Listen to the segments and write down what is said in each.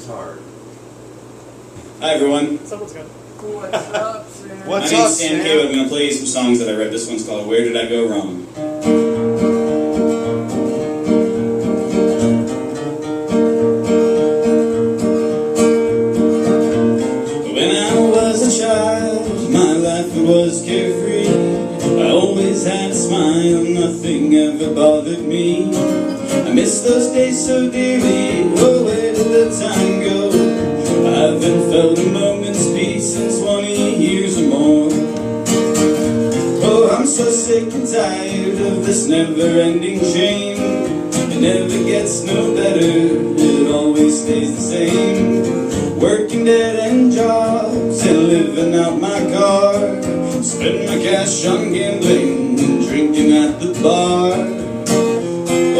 Rhymes hard. Hi everyone. Someone's got. What's up, Sam? What's My name's up, Sam Sam? Cawood. I'm going to play you some songs that I wrote. This one's called Where Did I Go Wrong? When I was a child, my life was carefree. I always had a smile, nothing ever bothered me. I miss those days so dearly. Oh, where did the time go? I haven't felt a moment's peace in 20 years or more. Oh, I'm so sick and tired of this never-ending chain. It never gets no better, it always stays the same. Working dead-end jobs and living out my car. Spend my cash on gambling and drinking at the bar.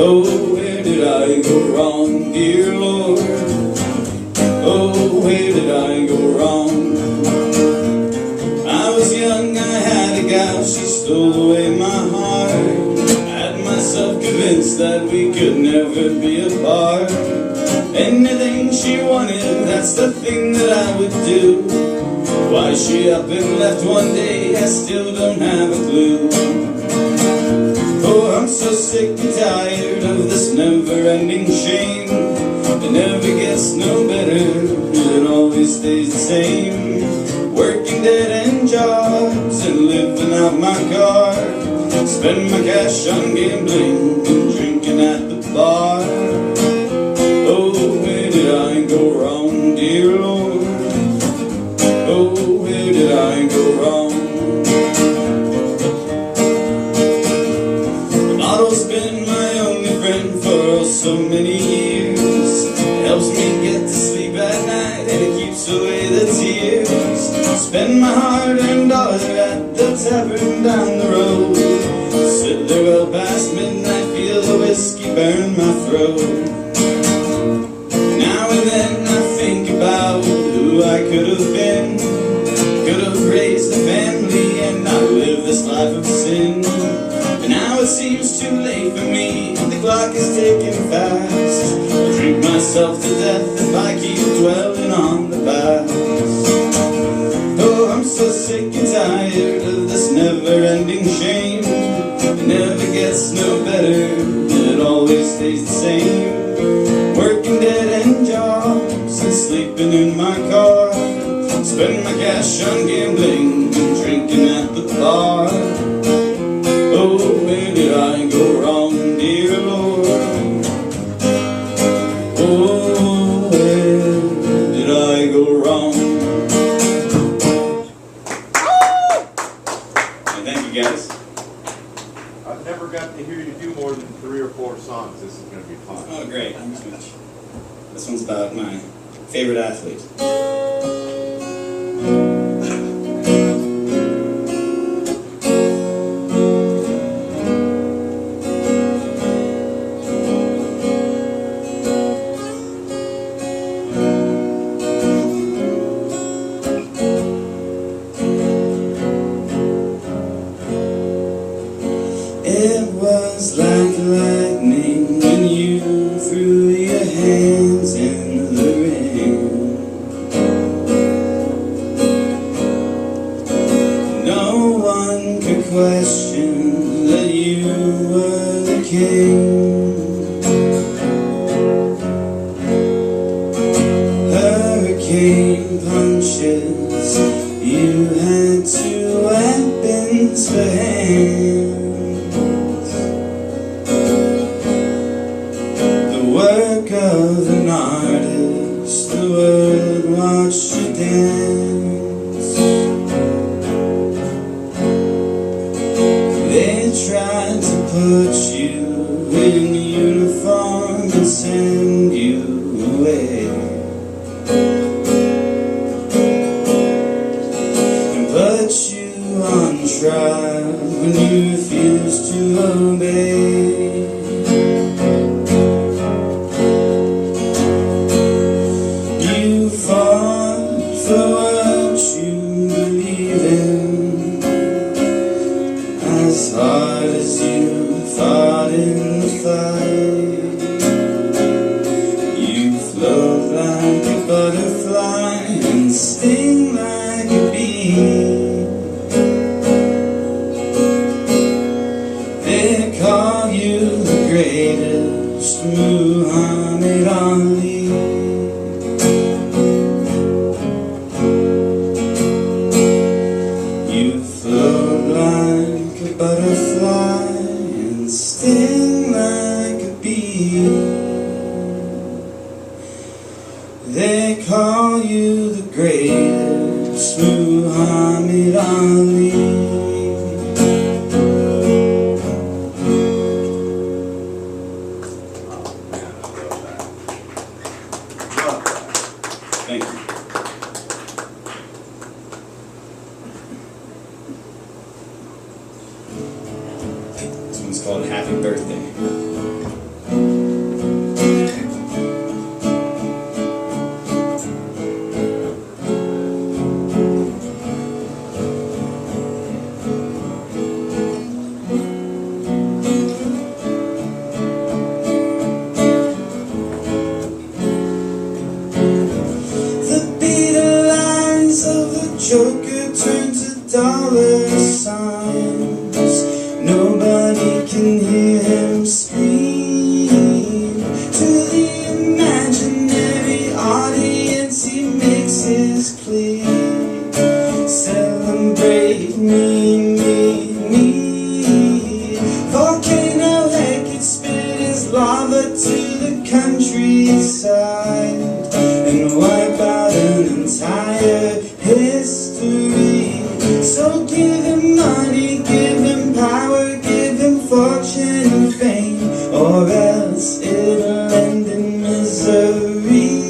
Oh, where did I go wrong, dear Lord? Oh, where did I go wrong? I was young, I had a gal, she stole away my heart. I had myself convinced that we could never be apart. Anything she wanted, that's the thing that I would do. Why she up and left one day, I still don't have a clue. Oh, I'm so sick and tired of this never-ending shame. It never gets no better, it always stays the same. Working dead-end jobs and living out my car. Spend my cash on gambling and drinking at the bar. Oh, where did I go wrong, dear Lord? Oh, where did I go wrong? The bottle's been my only friend for so many years. It helps me get to sleep at night and it keeps away the tears. Spend my hard-earned dollar at the tavern down the road. Sit there well past midnight, feel the whiskey burn my throat. Now and then I think about who I could have been. Could have raised a family and not lived this life of sin. But now it seems too late for me, the clock is ticking fast. I'll drink myself to death if I keep dwelling on the past. Oh, I'm so sick and tired of this never-ending shame. It never gets no better, it always stays the same. Working dead-end jobs and sleeping in my car. Spend my cash on gambling and drinking at the bar. Oh, where did I go wrong, dear Lord? Oh, where did I go wrong? And thank you guys. I've never got to hear you do more than 3 or 4 songs. This is going to be fun. Oh, great. Thanks so much. This one's about my favorite athlete. It was like lightning when you threw your hands in the ring. No one could question that you were the king. Hurricane punches, you had 2 weapons for hands. Work of an artist, the world watched you dance. They tried to put you in uniform and send you away, and put you on trial when you refused to obey. For what you believe in, as hard as you fought in the fight, you flow They call you the greatest Muhammad Ali. Thank you. This one's called Happy Birthday. Joker turned to dollar signs. Nobody can hear him scream. To the imaginary audience he makes his plea. Celebrate me, me, me. Volcano head could spit his lava to the countryside and wipe out an entire history. So give him money, give him power, give him fortune and fame, or else it'll end in misery.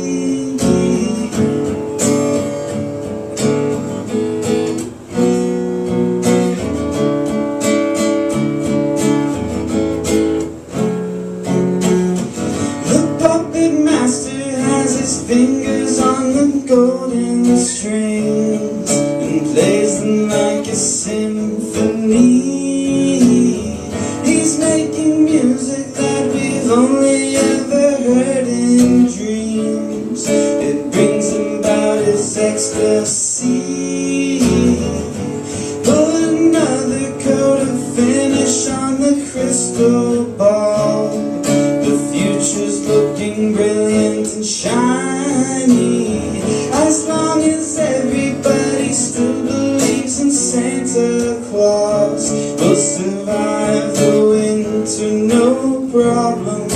The puppet master has his fingers on the golden strings and plays them like a symphony. He's making music that we've only ever heard in dreams. It brings about his ecstasy. Put another coat of finish on the crystal ball. The future's looking brilliant and shiny. As long as everybody still believes in Santa Claus, we'll survive the winter, no problem.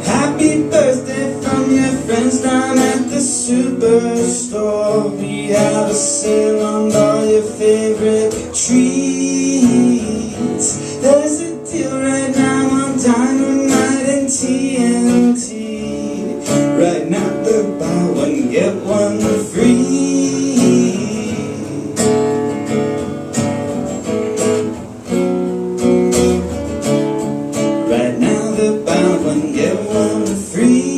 Happy birthday from your friends down at the superstore. We have a sale on all your favorite treats. There's a deal right now on Dynamite and TNT. Right now they're buy one get one free. Right now they're buy one get one free.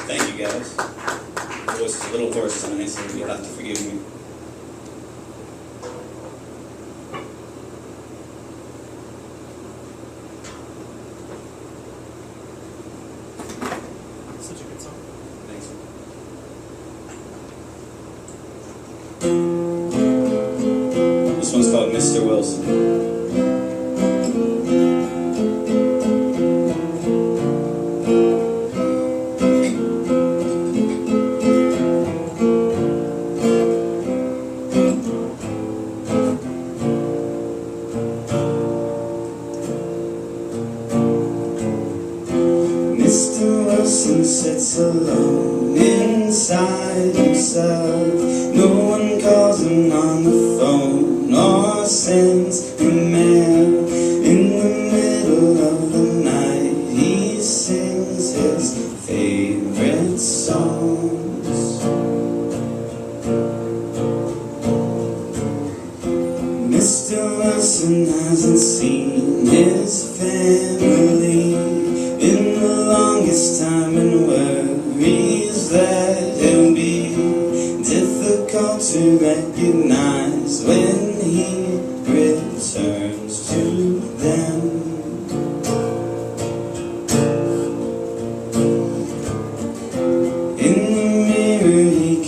Thank you guys. My voice is a little hoarse tonight, so you'll have to forgive me. Such a good song. Thanks. This one's called Mr. Wilson. Mr. Wilson sits alone inside himself. No one calls him on the phone or sends him mail. In the middle of the night he sings his favorite songs. Mr. Wilson hasn't seen his family in the longest time, and worries that he'll be difficult to recognize when he returns to them. In the mirror he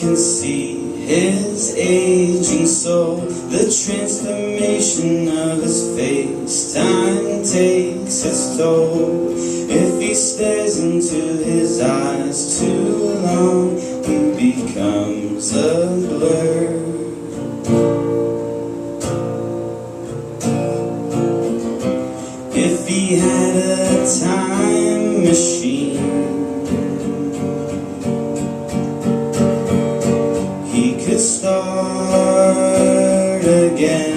aging soul, the transformation of his face. Time takes its toll. If he stares into his eyes too long, he becomes a blur. If he had a time machine, he could start again.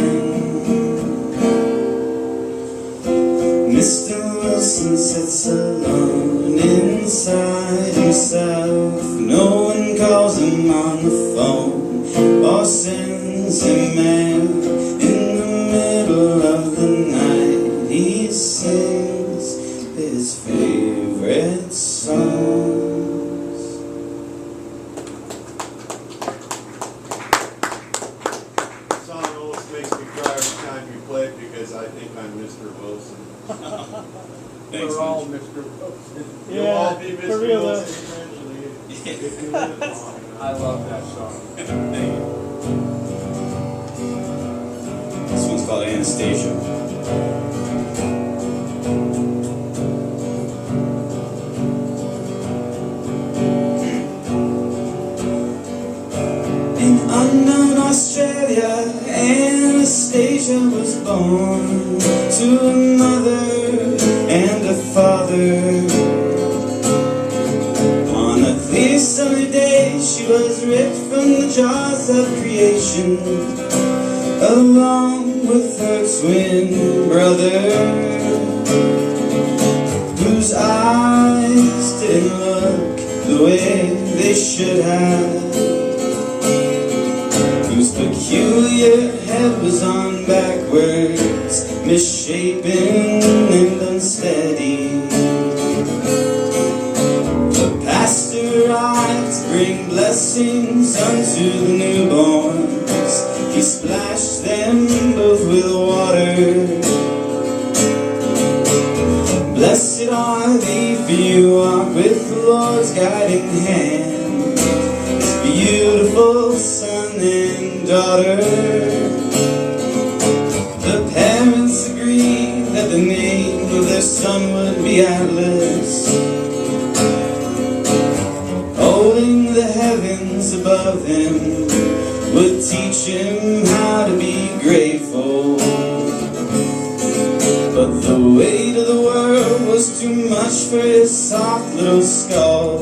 Mr. Wilson sits alone inside himself. No one calls him on the phone or sends him mail. In the middle of the night, he sings his favorite songs. The song almost makes me cry every time you play it because I think I'm Mr. Wilson. Thanks, We're all Mitch. Mr. Wilson. You'll all be for Mr. real, Wilson eventually if you live long enough. I love that song. Thank you. This one's called Anastasia. In unknown Australia, Anastasia was born to a mother and a father. On a clear sunny day, she was ripped from the jaws of creation, along with her twin brother, whose eyes didn't look the way they should have, whose peculiar head was on backwards, misshapen and unsteady. The pastor ought to bring blessings unto the newborns. He splashed them both with water. Blessed are thee, for you walk with the Lord's guiding hand, his beautiful son and daughter. The parents agreed that the name of their son would be Atlas, holding the heavens above him would teach him how to be grateful. But the weight of the world was too much for his soft little skull.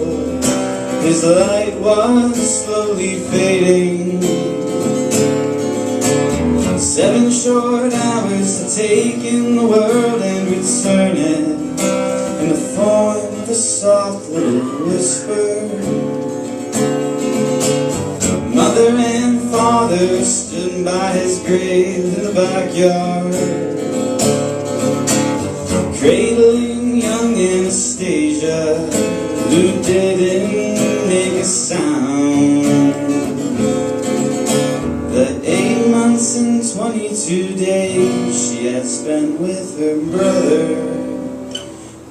His light was slowly fading. 7 short hours to take in the world and return it in the form of a soft little whisper. Mother and father stood by his grave in the backyard, cradling young Anastasia, who didn't make a sound. The 8 months and 22 days she had spent with her brother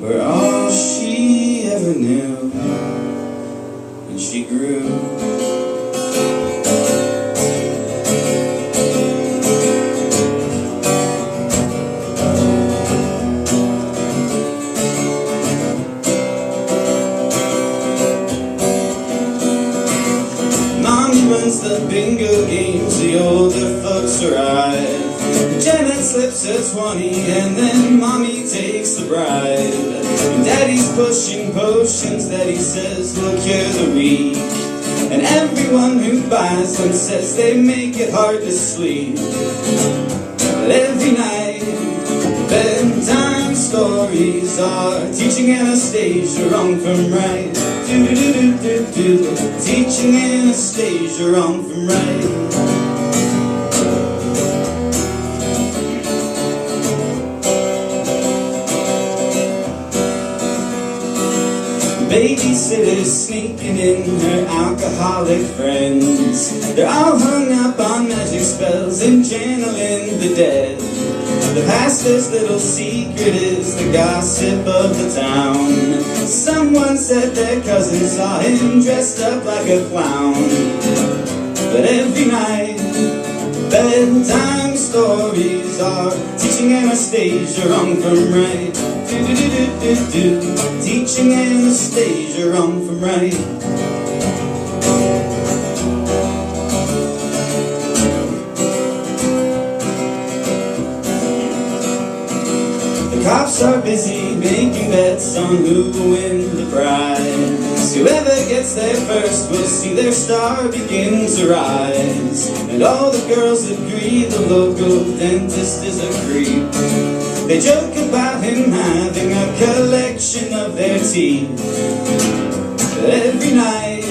were all she ever knew when she grew. The bingo games, the older folks arrive. Janet slips her 20 and then mommy takes the bride. Daddy's pushing potions that he says will cure the weak, and everyone who buys them says they make it hard to sleep. But every night, bedtime stories are teaching Anastasia wrong from right. Do-do-do-do-do-do, teaching Anastasia wrong from right. Babysitters sneaking in her alcoholic friends. They're all hung up on magic spells and channeling the dead. The pastor's little secret is the gossip of the town. Someone said their cousin saw him dressed up like a clown. But every night, bedtime stories are teaching Anastasia wrong from right. Teaching Anastasia wrong from right. The cops are busy making bets on who will win the prize. Whoever gets there first will see their star begin to rise. And all the girls agree the local dentist is a creep. They joke about him having a collection of their teeth. But every night,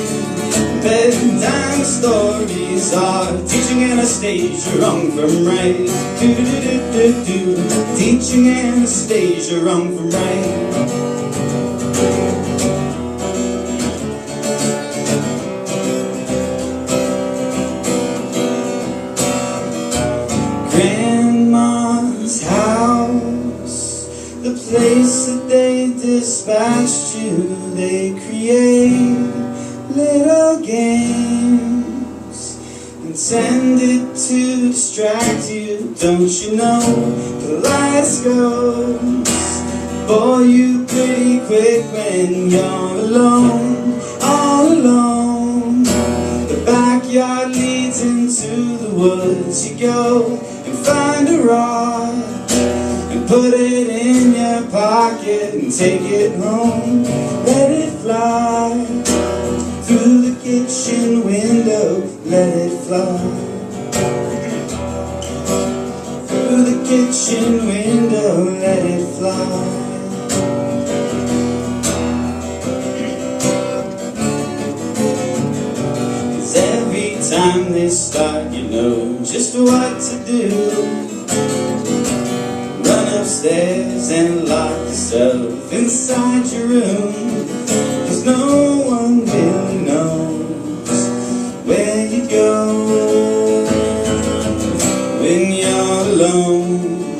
bedtime stories are teaching Anastasia wrong from right. Teaching Anastasia wrong from right. Grandma's house, the place that they dispatched you, they create little games intended to distract you. Don't you know the lights goes for you pretty quick when you're alone, all alone. The backyard leads into the woods. You go and find a rock and put it in your pocket and take it home. Let it fly through the kitchen window, let it fly. Through the kitchen window, let it fly. 'Cause every time they start, you know just what to do. Run upstairs and lock yourself inside your room. 'Cause no one really knows where you go when you're alone,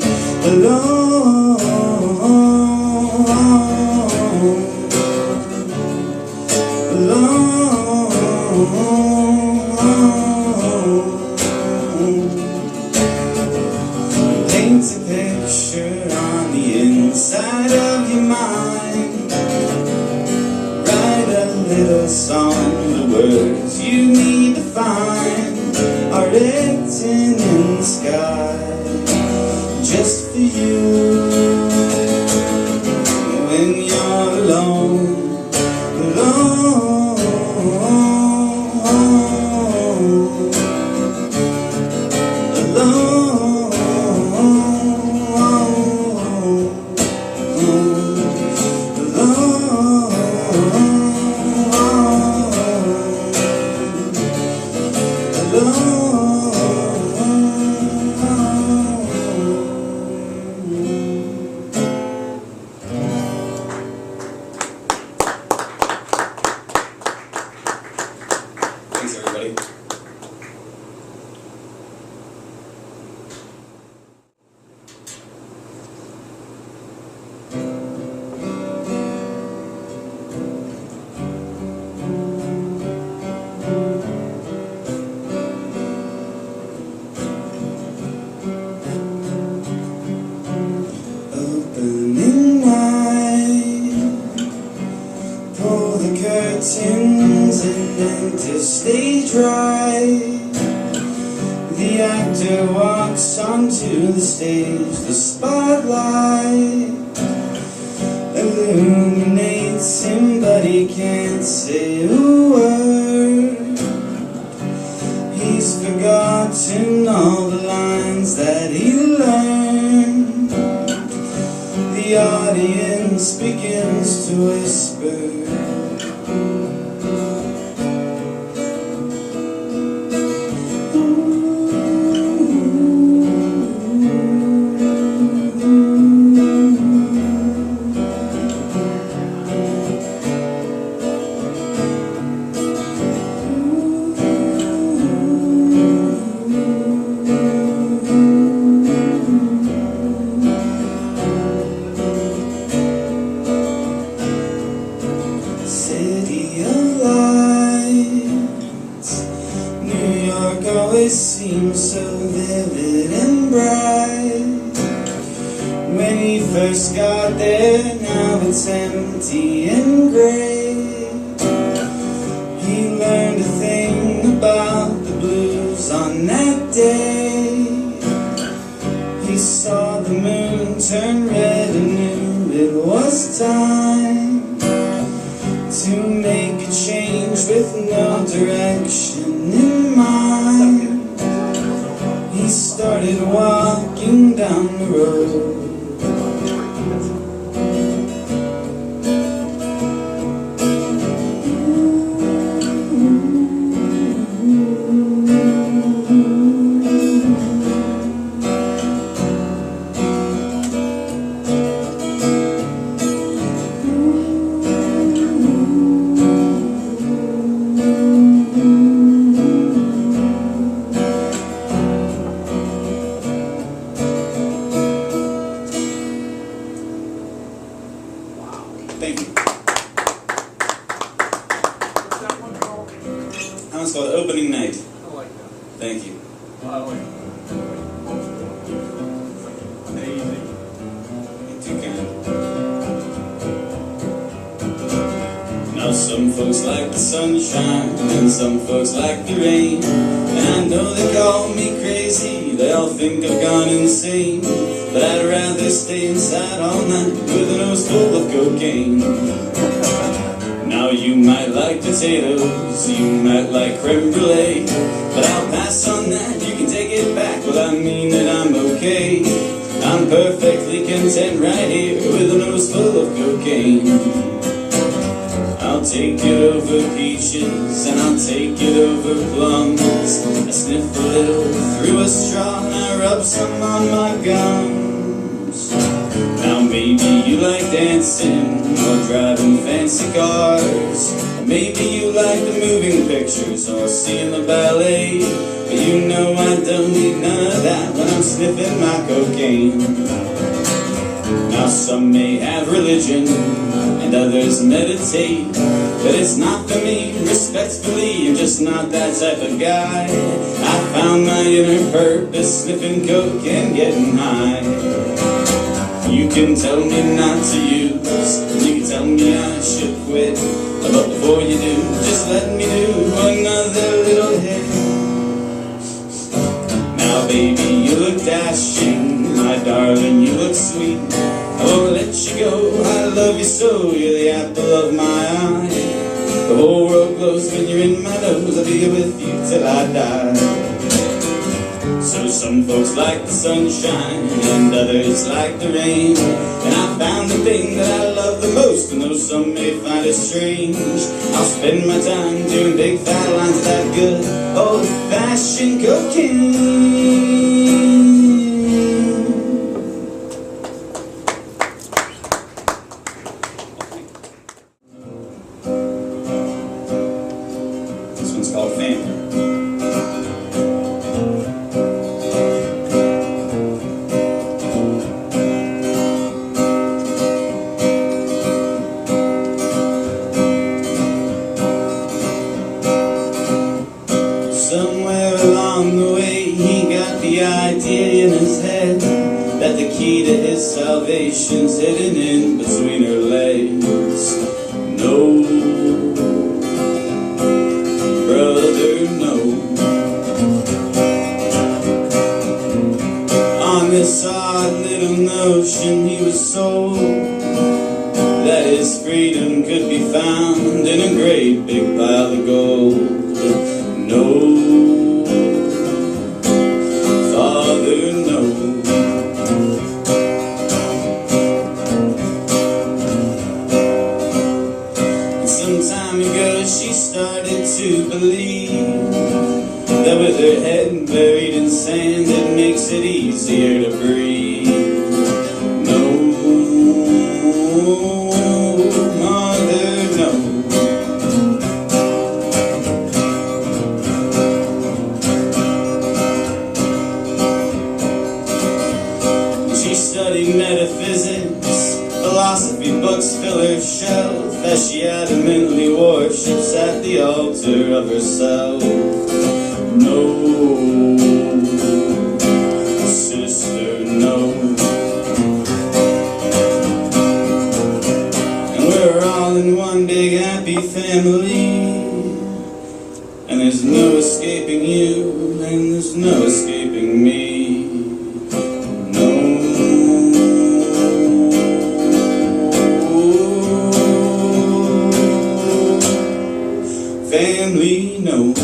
alone, alone. Paint a picture on the inside of your mind. Write a little song. The words you need to find are written in the sky just for you. When you're alone, alone, Thanks, everybody. Opening night, pull the curtains and enter stage right. The actor walks onto the stage, the spotlight illuminates him, but he can't say a word. He's forgotten all the lines that he learned. The audience begins to whisper. seems so vivid and bright. When he first got there, now it's empty and gray. He learned a thing about the blues on that day. He saw the moon turn red and knew it was time to make a change with no direction in mind. He started walking down the road. Thank you. What's that one called? That one's called Opening Night. I like that. Thank you. I like it. Amazing. You're too kind. Now some folks like the sunshine, and some folks like the rain. And I know they call me crazy, they all think I've gone insane. But I'd rather stay inside all night with a nose full of cocaine. Now you might like potatoes, you might like creme brulee, but I'll pass on that, you can take it back. Well, I mean that I'm okay. I'm perfectly content right here with a nose full of cocaine. I'll take it over peaches and I'll take it over plums. I sniff a little through a straw and I rub some on my gums. Now maybe you like dancing or driving fancy cars, or maybe you like the moving pictures or seeing the ballet. But you know I don't need none of that when I'm sniffing my cocaine. Now some may have religion and others meditate, but it's not for me, respectfully, I'm just not that type of guy. I found my inner purpose sniffing coke and getting high. You can tell me not to use, and you can tell me I should quit, but before you do, just let me do another little hit. Now baby, you look dashing, my darling, you look sweet. I won't let you go, I love you so, you're the apple of my eye. The whole world glows when you're in my nose, I'll be with you till I die. So some folks like the sunshine and others like the rain, and I found the thing that I love the most, and though some may find it strange, I'll spend my time doing big fat lines of that good old-fashioned cocaine. This one's called Family. Somewhere along the way he got the idea in his head that the key to his salvation's hidden in between her legs. No, brother, no. On this odd little notion he was sold that his freedom could be found in a great big pile of gold. No, Father, no. And some time ago she started to believe that with her head buried in sand it makes it easier to breathe. No, Mother, no. She studied metaphysics, philosophy books fill her shelf as she adamantly worships at the altar of herself. no, sister, no. And we're all in one big happy family, and there's no escaping you, and there's no escaping me. No. Family, no.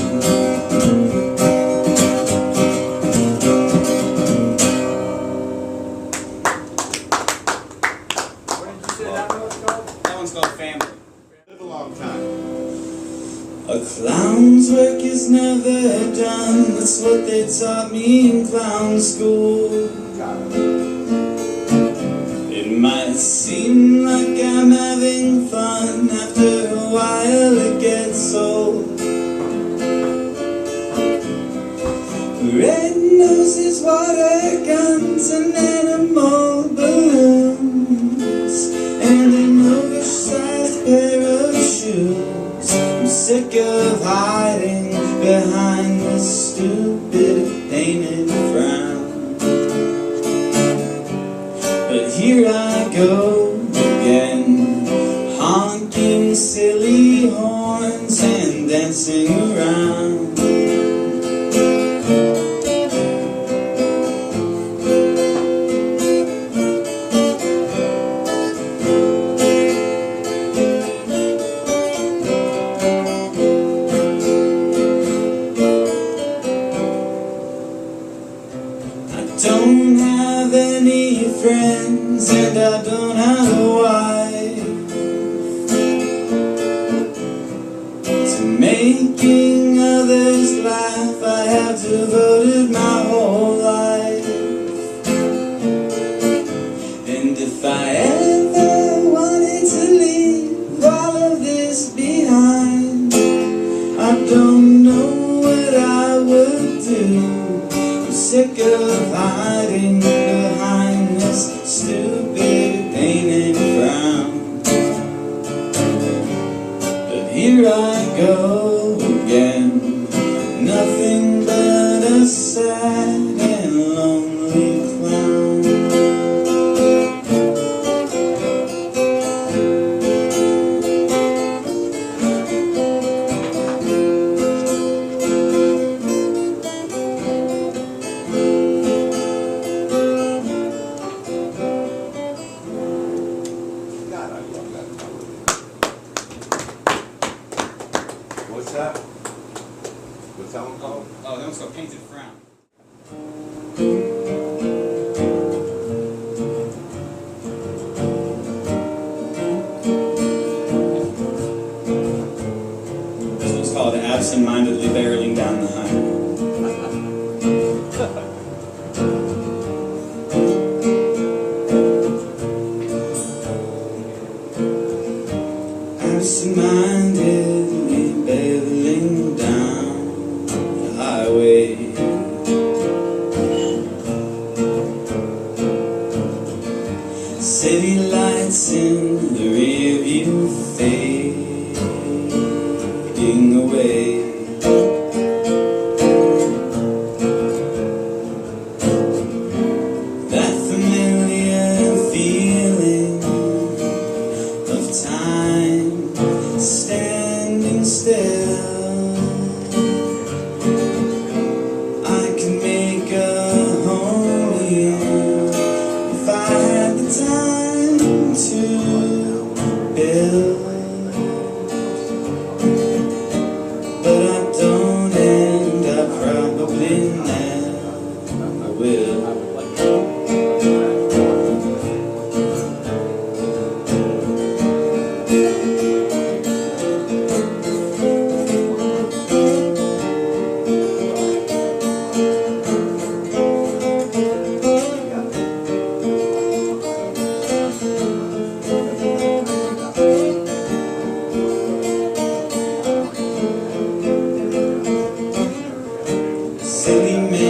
What did you say that one was called? That one's called Family. Live a long time. A clown's work is never done. That's what they taught me in clown school. It might seem like I'm having fun. After a while it gets old. Red noses, water guns, and animal balloons, and an oversized pair of shoes. I'm sick of hiding behind this stupid painted frown. But here I go again, honking silly horns and dancing around. Don't have any friends, and I don't have a wife. To making others laugh, I have devoted my whole life. And if I ever wanted to leave all of this behind, I don't know what I would do. Sick of hiding behind this stupid painted frown. But here I go again, nothing but a sad and lonely clown. What's that? What's that one called? Oh, that one's called Painted Frown. This one's called Absentmindedly Barreling Down the Highway. Absentmindedly barreling down the highway. City lights in the rear view fading away. That familiar feeling of time standing still. I can make a home here if I had the time to build. But I don't, and I probably never will. Silly man.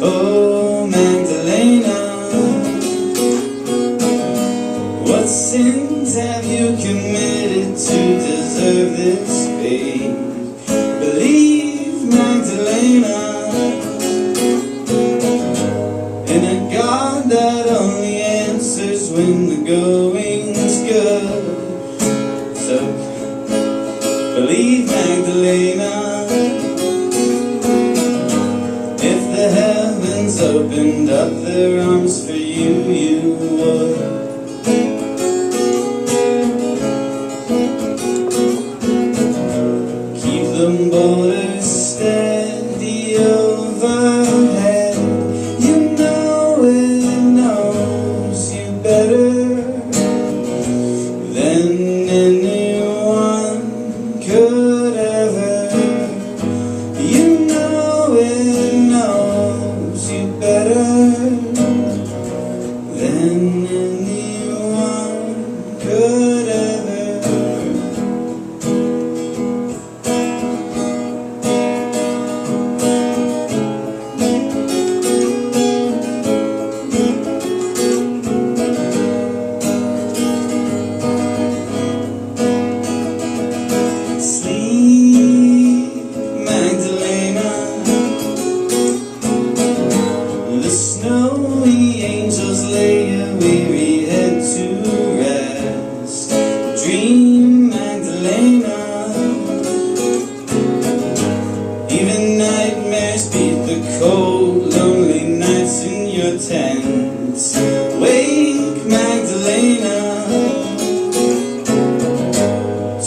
Oh, Magdelena, what sins have you committed to deserve this fate? Believe, Magdelena, in a God that only answers when the going's good. So, believe, Magdelena, if the heavens opened up their arms for you, you would. Keep the borders steady overhead. You know it knows you better than anyone could ever. You know it knows you better than anyone could ever. Sleep, Magdelena, the snowy angels lay a weary head to rest. Dream, Magdelena, even nightmares beat the cold, lonely nights in your tents. Wake, Magdelena,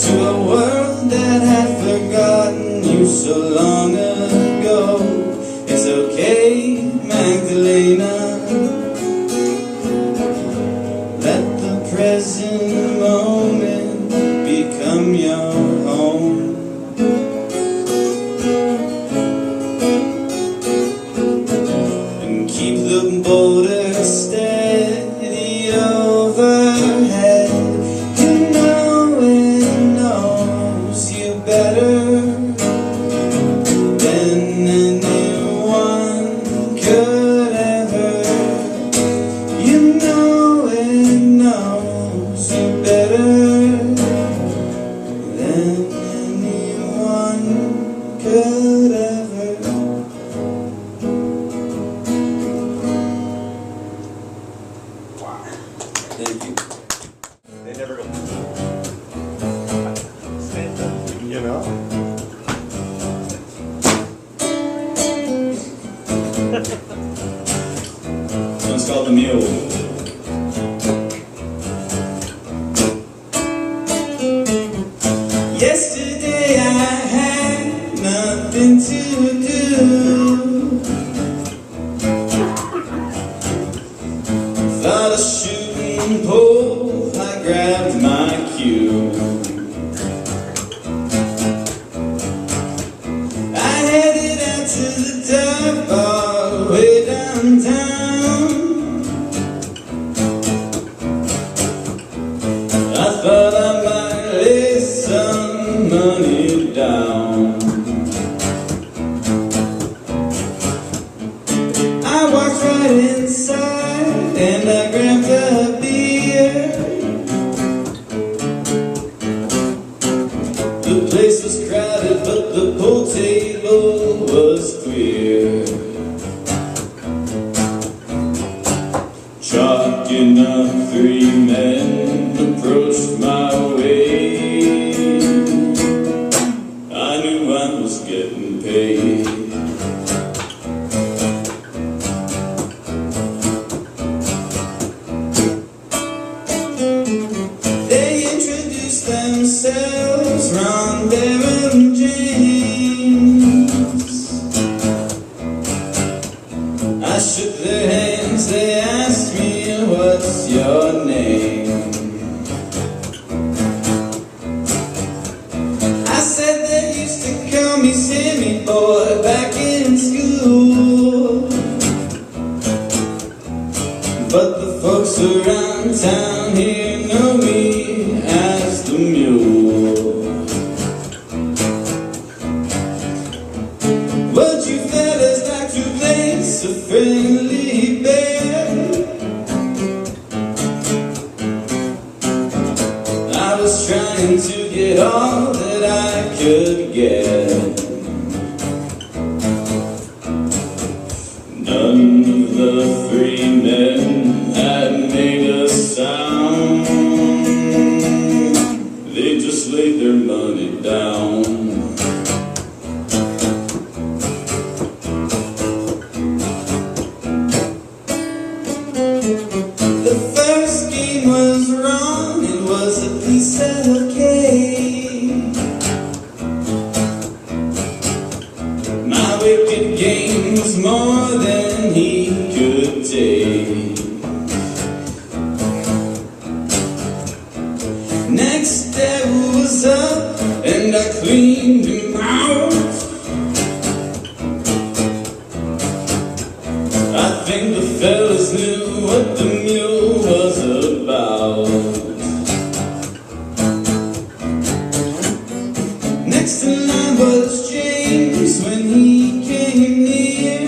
to a world that had forgotten you so long ago. It's okay, Magdelena, let the present moment become your home. And keep the boulder steady overhead. You know it knows you better than anyone could ever. You know it knows you better than anyone could ever. Thank you. They never go. You know? This one's called the Mule. Yesterday I had nothing to do. Thought of shooting pole, I grabbed my cue. I headed out to the dive bar way downtown. I thought I might lay some money down. I walked right inside and I grabbed a beer. The place was crowded, but the pool table was clear. Chalking up 3 men approached my way. I knew I was getting paid. They introduced themselves, Ron, Bear, and James. I shook their hands, they asked me, what's your name? I said they used to call me Sammy Boy back in school. But the folks around town here know me as the Mule. Would you fellas like to play some a friendly bear. I was trying to get all that I could get. None of the three men had made a sound. They just laid their money down. The first game was wrong, it was a piece of cake. My wicked game was more than he could take. Next step was up, and I cleaned him out. I think the fellas knew what the mule was about. Next in line was James when he came near.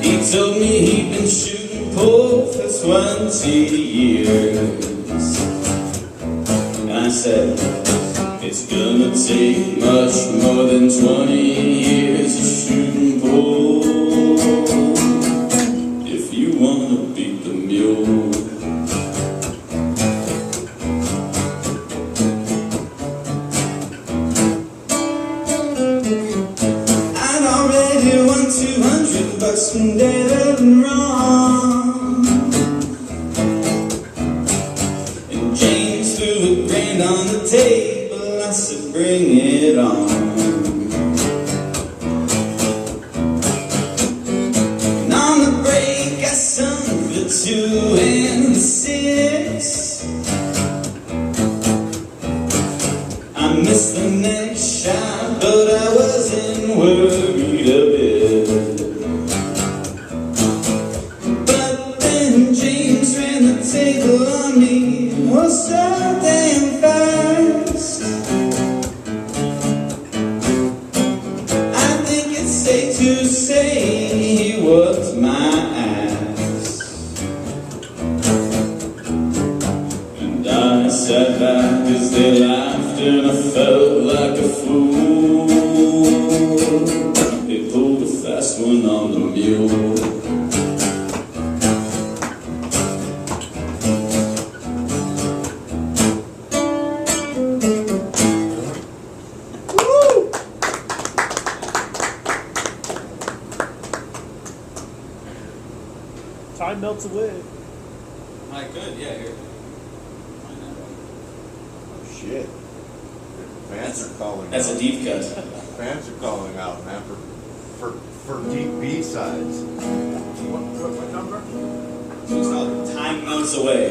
He told me he'd been shooting pool for 20 years. And I said, it's gonna take much more than 20 years of shooting pool if you wanna beat the mule. I'd already won $200 from dead and wrong, and James threw $1,000 on the table. I said, bring it on. And on the break I sunk the 2 and the 6. I missed the next shot, but I wasn't worried a bit. But then James ran the table on me, oh so damn fast. I think it's safe to say he was my ass. And I sat back as they laughed, and I felt like a fool. They pulled a fast one on the mule. Time melts away. I could, yeah, here. Oh, shit. Fans are calling That's out. a deep cut. Fans are calling out, man, for deep B-sides. What number? So it's called Time Melts Away.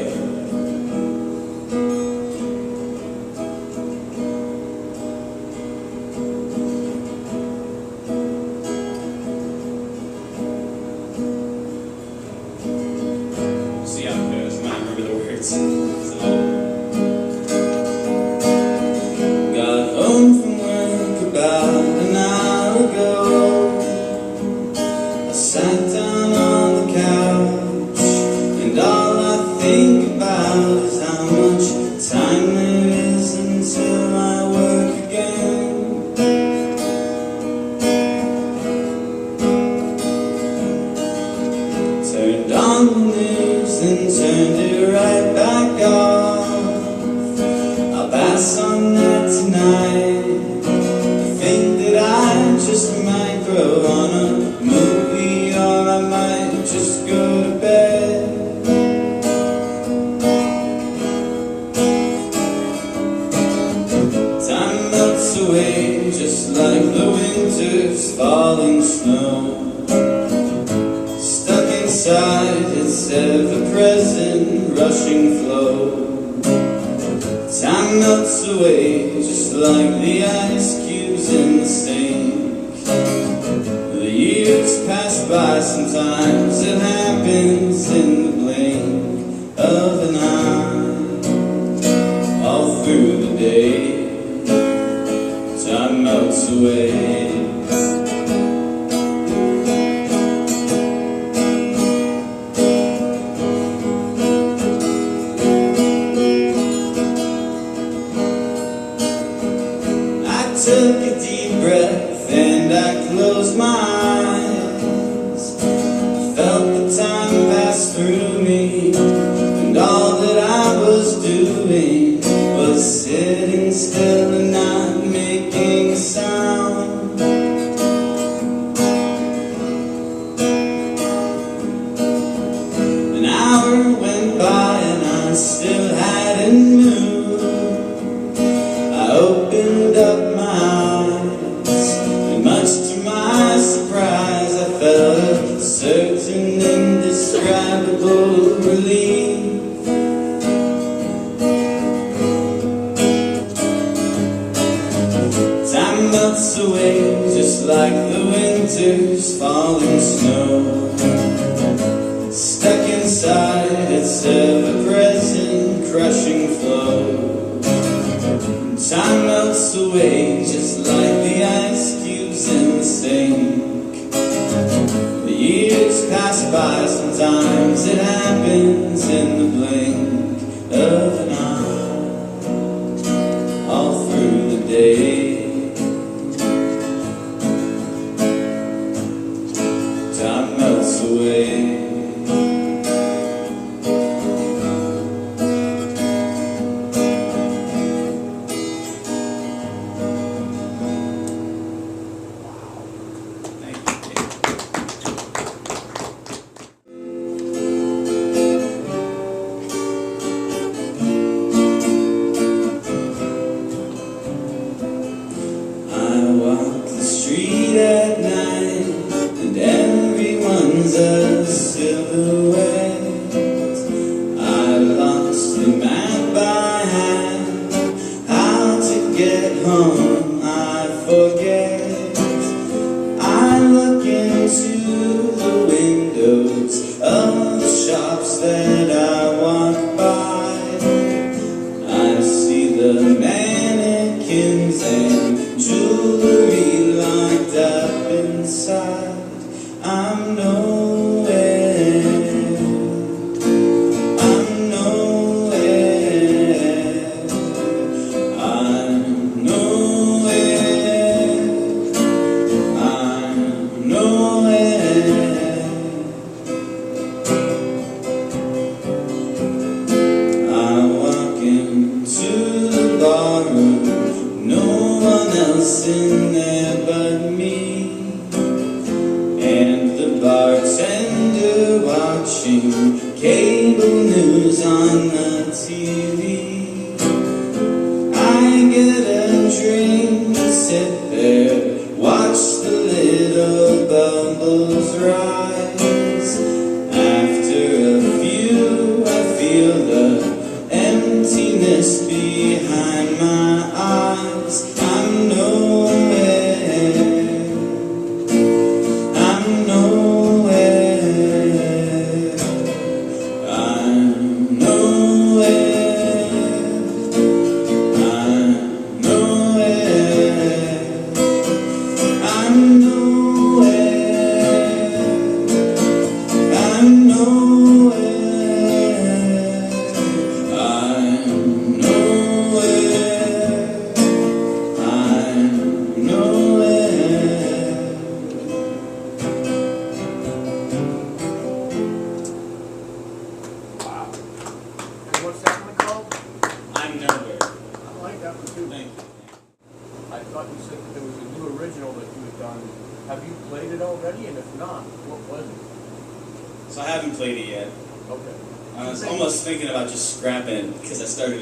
See how it goes. I might remember the words. Got home from work about an hour ago. I sat down on the couch, and all I think about is how much time there is until I work again. Turned on the news and turned it right back off. I'll pass on that tonight. I think that I just might throw on a movie, or I might just go to bed. Time melts away just like the winter's falling snow. Stuck inside its ever-present rushing flow. Time melts away just like the ice cubes in the sink. The years pass by, sometimes it happens in the blink of an eye. All through the day, time melts away. closed my eyes, I felt the time pass through me, and all that I was doing was sitting still and not making a sound. An hour went by and I still hadn't moved. I opened up my eyes, and much to my surprise I felt a certain indescribable relief. Time melts away just like the winter's falling snow, stuck inside its ever-present crushing flow. Time melts away just like the ice cubes in the sink. The years pass by, sometimes it happens in the blink of an eye, all through the day. Time melts away.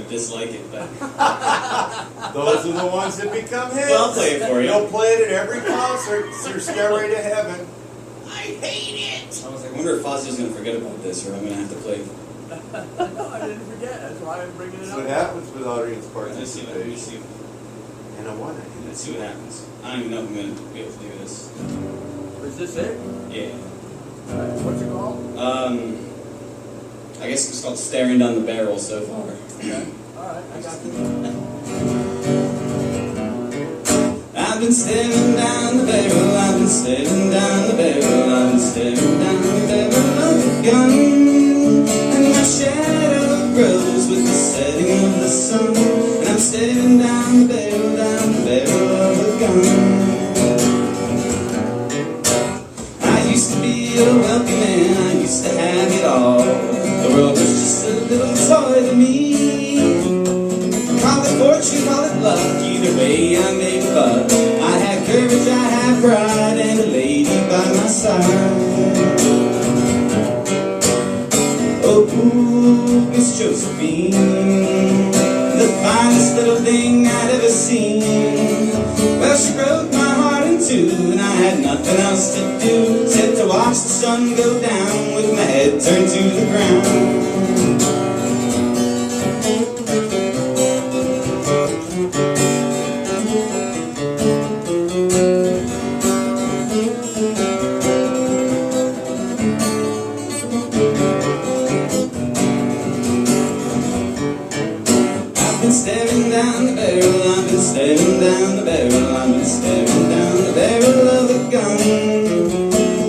Dislike it, but those are the ones that become hits. Well, I'll play it for you. You'll play it at every concert. It's your stairway to heaven. I hate it. I was like, I wonder if Fozzie's going to forget about this, or I'm going to have to play. No, I didn't forget. That's why I'm bringing it up. That's what happens with audience Let's see. participation. And I want it. Let's see what happens. I don't even know if I'm going to be able to do this. Is this it? Yeah. What's it called? I guess it's called Staring Down the Barrel so far. Okay. Alright, I got you. I've been staring down the barrel, I've been staring down the barrel, I've been staring down the barrel of a gun, and my shadow grows with the setting of the sun, and I'm staring down the barrel of a gun. be a wealthy man, I used to have it all. The world was just a little toy to me. Call it fortune, call it luck, either way I made buck. I had courage, I had pride, and a lady by my side. Oh, Miss Josephine, the finest little thing I'd ever seen. Well, she broke my heart in two, and I had nothing else to do except to watch the sun go down with my head turned to the ground. I've been staring down the barrel, I've been staring down the barrel, I've been staring down the barrel of a gun.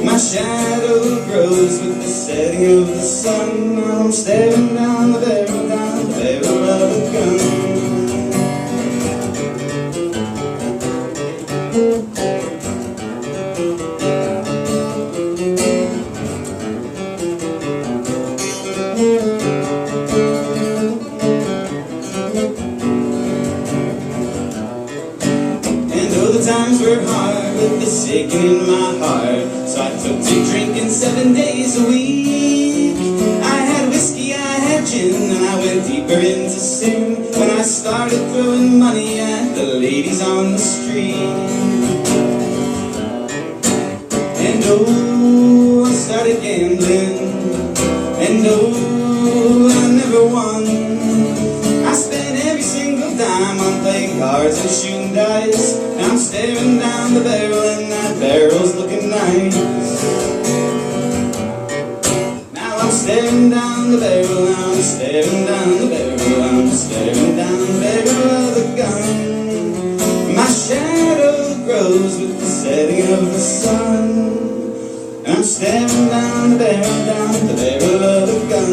My shadow grows with the setting of the sun. Now I'm staring down the barrel of a gun. The times were hard with the aching in my heart, so I took to drinking 7 days a week. I had whiskey, I had gin, and I went deeper into sin when I started throwing money at the ladies on the street. And oh, I started gambling, and oh, I never won. I spent every single dime on playing cards and shooting dice. Now I'm staring down the barrel and that barrel's looking nice. Now I'm staring down the barrel, now I'm staring down the barrel, I'm staring down the barrel of the gun. My shadow grows with the setting of the sun. I'm staring down the barrel of the gun.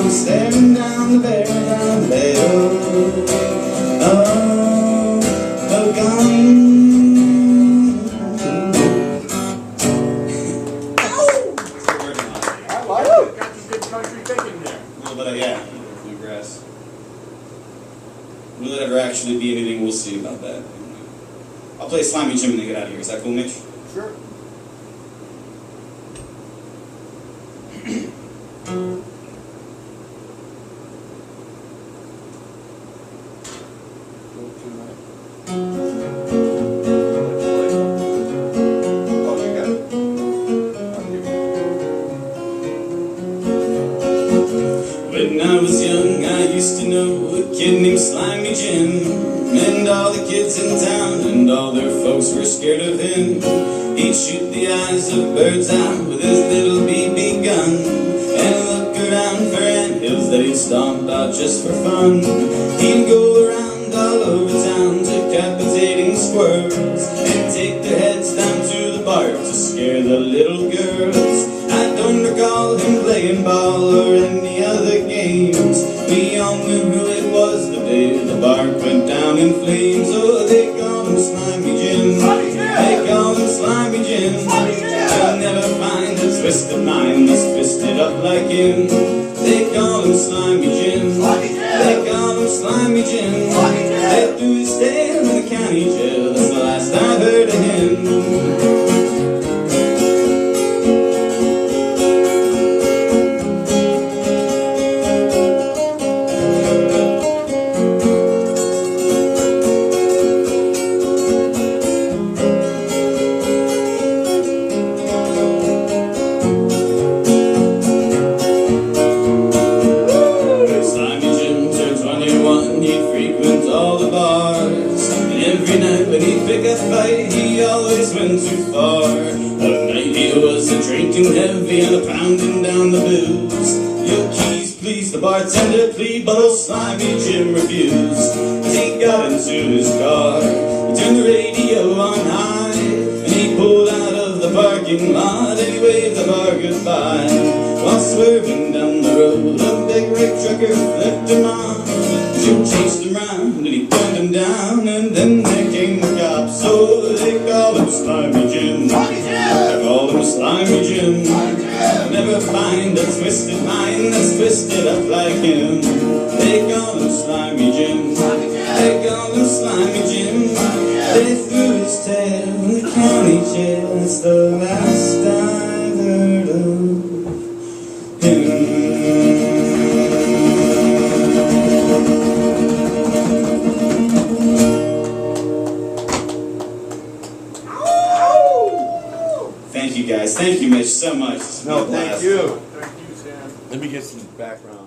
I'm staring down the barrel of the gun. I like it. Got some good country thinking there. A little bit of, yeah, bluegrass. Will it ever actually be anything? We'll see about that. I'll play Slimy Jim and then get out of here. Is that cool, Mitch? Sure. When I was young, I used to know a kid named Slimy Jim, and all the kids in town and all their folks were scared of him. He'd shoot the eyes of birds out with his little BB gun, and look around for anthills that he'd stomp out just for fun. He'd go around all over town decapitating squirrels, and take their heads down to the bark to scare the little girls. I don't recall him playing ball or any other games. We all knew who it was the day the bark went down in flames. Oh, they call him Slimy Jim. They call him Slimy Jim. You'll never find a twisted mind that's twisted up like him. They call him Slimy Jim. They call him Slimy Jim. They threw his tail in the county jail. That's the last I heard of him. He always went too far. One night he was a-drinking heavy and a-pounding down the booze. Your keys, please, the bartender plead, but old Slimy Jim refused. As he got into his car, he turned the radio on high, and he pulled out of the parking lot, and he waved the bar goodbye. While swerving down the road, a big rig trucker flipped him off. Jim chased him round, and he gunned him down, and then there came the cops. So they call him Slimy Jim. They call him Slimy Jim. never find a twisted mind that's twisted up like him. They call him Slimy Jim. They call him Slimy Jim. They threw his tail in the county jail. It's the last I've heard of him. Thank you guys. Thank you, Mitch, so much. No, thank you. Thank you, Sam. Let me get some background.